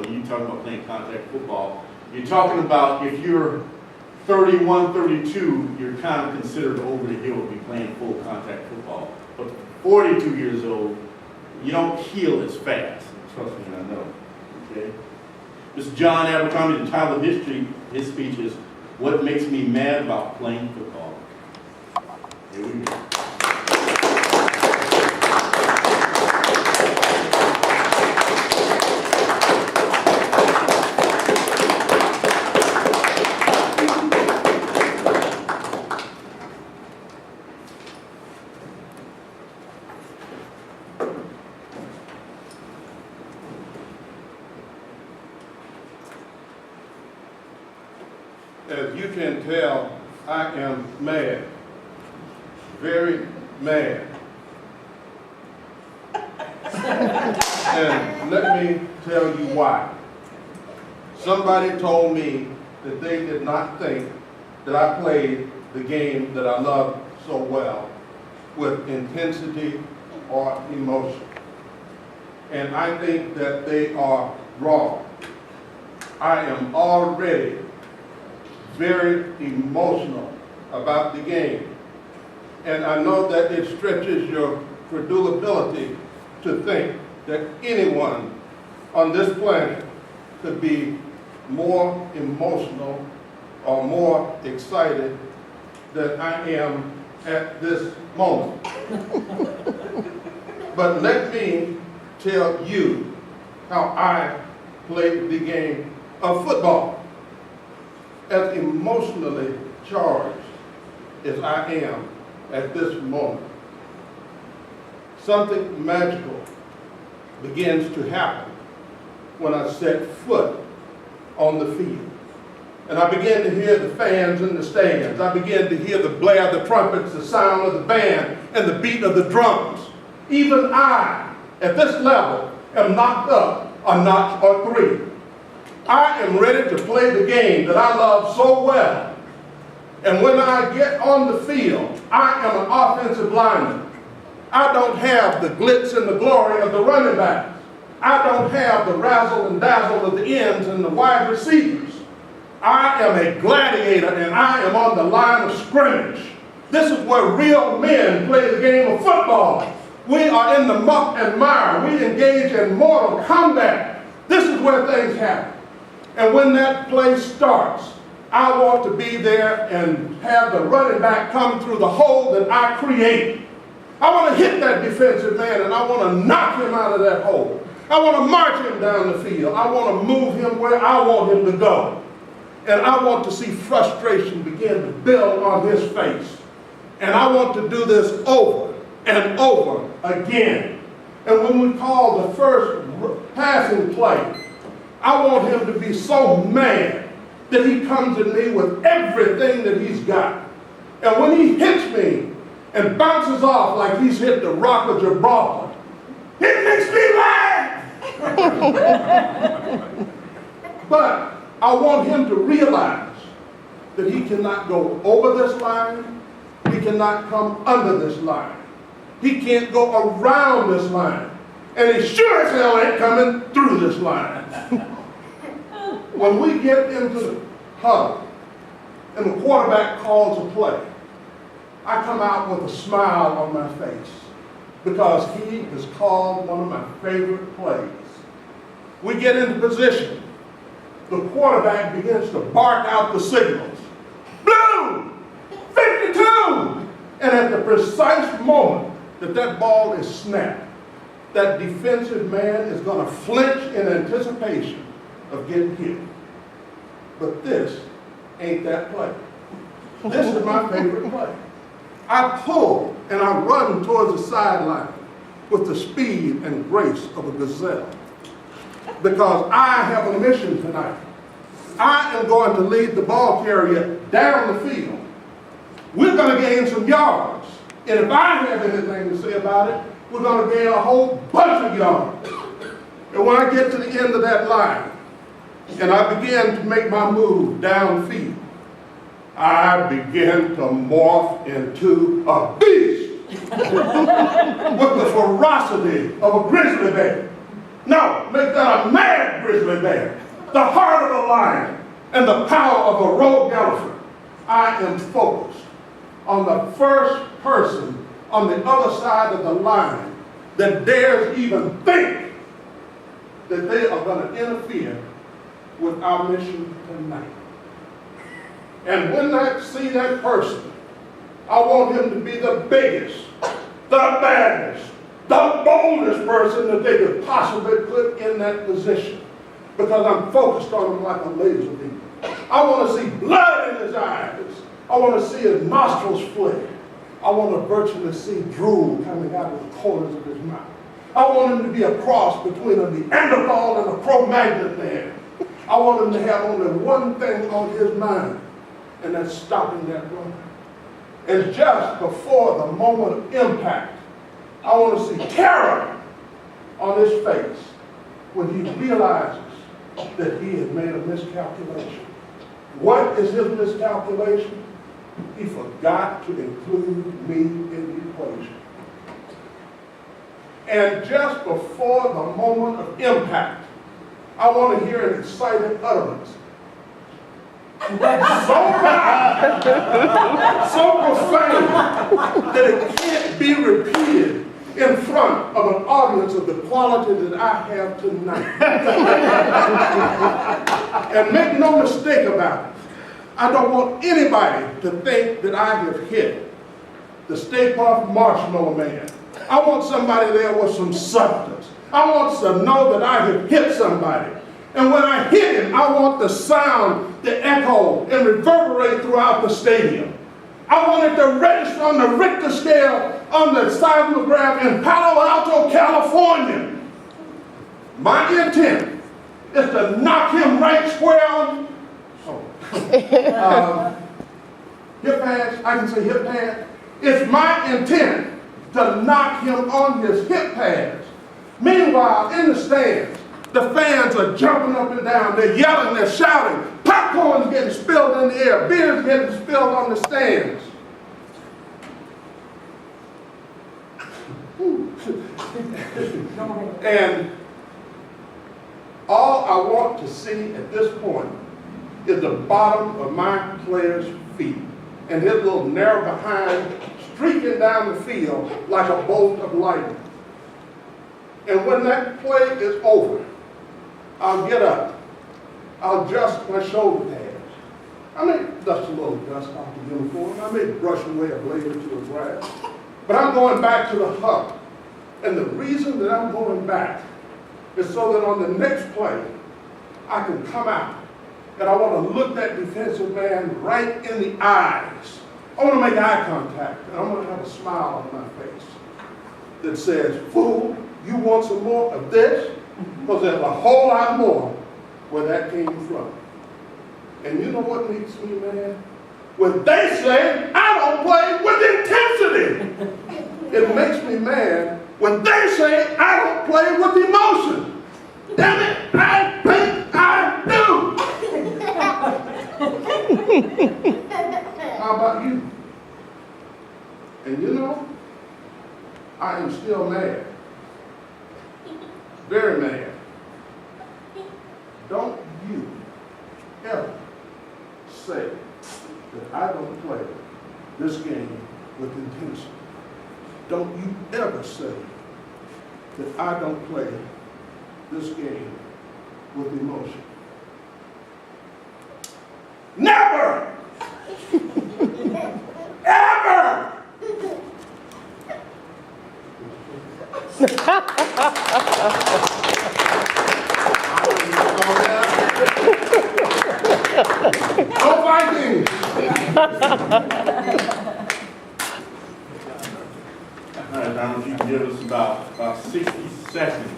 You talking about playing contact football. You're talking about if you're 31, 32, you're kind of considered over the hill to be playing full contact football. But 42 years old, you don't heal as fast. Trust me, I know. Okay? Mr. John Abercrombie, the title of history, his speech is, "What Makes Me Mad About Playing Football." Here we go. As you can tell, I am mad, very mad. And let me tell you why. Somebody told me that they did not think that I played the game that I love so well with intensity or emotion. And I think that they are wrong. I am already very emotional about the game. And I know that it stretches your credulity to think that anyone on this planet could be more emotional or more excited than I am at this moment. But let me tell you how I played the game of football. As emotionally charged as I am at this moment, something magical begins to happen when I set foot on the field. And I begin to hear the fans in the stands. I begin to hear the blare of the trumpets, the sound of the band, and the beat of the drums. Even I, at this level, am knocked up a notch or three. I am ready to play the game that I love so well. And when I get on the field, I am an offensive lineman. I don't have the glitz and the glory of the running backs. I don't have the razzle and dazzle of the ends and the wide receivers. I am a gladiator and I am on the line of scrimmage. This is where real men play the game of football. We are in the muck and mire. We engage in mortal combat. This is where things happen. And when that play starts, I want to be there and have the running back come through the hole that I create. I want to hit that defensive man and I want to knock him out of that hole. I want to march him down the field. I want to move him where I want him to go. And I want to see frustration begin to build on his face. And I want to do this over and over again. And when we call the first passing play, I want him to be so mad that he comes at me with everything that he's got. And when he hits me and bounces off like he's hit the Rock of Gibraltar, it makes me laugh. But I want him to realize that he cannot go over this line. He cannot come under this line. He can't go around this line. And he sure as hell ain't coming through this line. When we get into the huddle and the quarterback calls a play, I come out with a smile on my face because he has called one of my favorite plays. We get into position. The quarterback begins to bark out the signals. Blue! 52! And at the precise moment that that ball is snapped, that defensive man is going to flinch in anticipation of getting hit. But this ain't that play. This is my favorite play. I pull and I run towards the sideline with the speed and grace of a gazelle because I have a mission tonight. I am going to lead the ball carrier down the field. We're going to gain some yards. And if I have anything to say about it, we're going to gain a whole bunch of yards. And when I get to the end of that line, and I begin to make my move downfield, I begin to morph into a beast with the ferocity of a grizzly bear. No, make that a mad grizzly bear, the heart of a lion, and the power of a rogue elephant. I am focused on the first person on the other side of the line that dares even think that they are going to interfere with our mission tonight. And when I see that person, I want him to be the biggest, the baddest, the boldest person that they could possibly put in that position. Because I'm focused on him like a laser beam. I want to see blood in his eyes. I want to see his nostrils flare. I want to virtually see drool coming out of the corners of his mouth. I want him to be a cross between a Neanderthal and a Cro-Magnon man. I want him to have only one thing on his mind, and that's stopping that run. And just before the moment of impact, I want to see terror on his face when he realizes that he had made a miscalculation. What is his miscalculation? He forgot to include me in the equation. And just before the moment of impact, I want to hear an excited utterance. So loud, so profane, that it can't be repeated in front of an audience of the quality that I have tonight. And make no mistake about it, I don't want anybody to think that I have hit the Stay Puft Marshmallow Man. I want somebody there with some substance. I want to know that I have hit somebody. And when I hit him, I want the sound to echo and reverberate throughout the stadium. I want it to register on the Richter scale on the seismograph in Palo Alto, California. My intent is to knock him right square on hip pads. I can say hip pad. It's my intent to knock him on his hip pads. Meanwhile, in the stands, the fans are jumping up and down. They're yelling, they're shouting. Popcorn's getting spilled in the air. Beer's getting spilled on the stands. And all I want to see at this point is the bottom of my player's feet and his little narrow behind streaking down the field like a bolt of lightning. And when that play is over, I'll get up. I'll adjust my shoulder pads. I may dust a little dust off the uniform. I may brush away a blade or two of grass. But I'm going back to the huddle. And the reason that I'm going back is so that on the next play, I can come out and I want to look that defensive man right in the eyes. I want to make eye contact, and I'm going to have a smile on my face that says, "Fool, you want some more of this?" Because there's a whole lot more where that came from. And you know what makes me mad? When they say I don't play with intensity. It makes me mad when they say I don't play with emotion. Damn it, I think I do. How about you? And you know, I am still mad. Very mad. Don't you ever say that I don't play this game with intensity. Don't you ever say that I don't play this game with emotion. Never! Ever! No Vikings! All right, Donald, you can give us about 60 seconds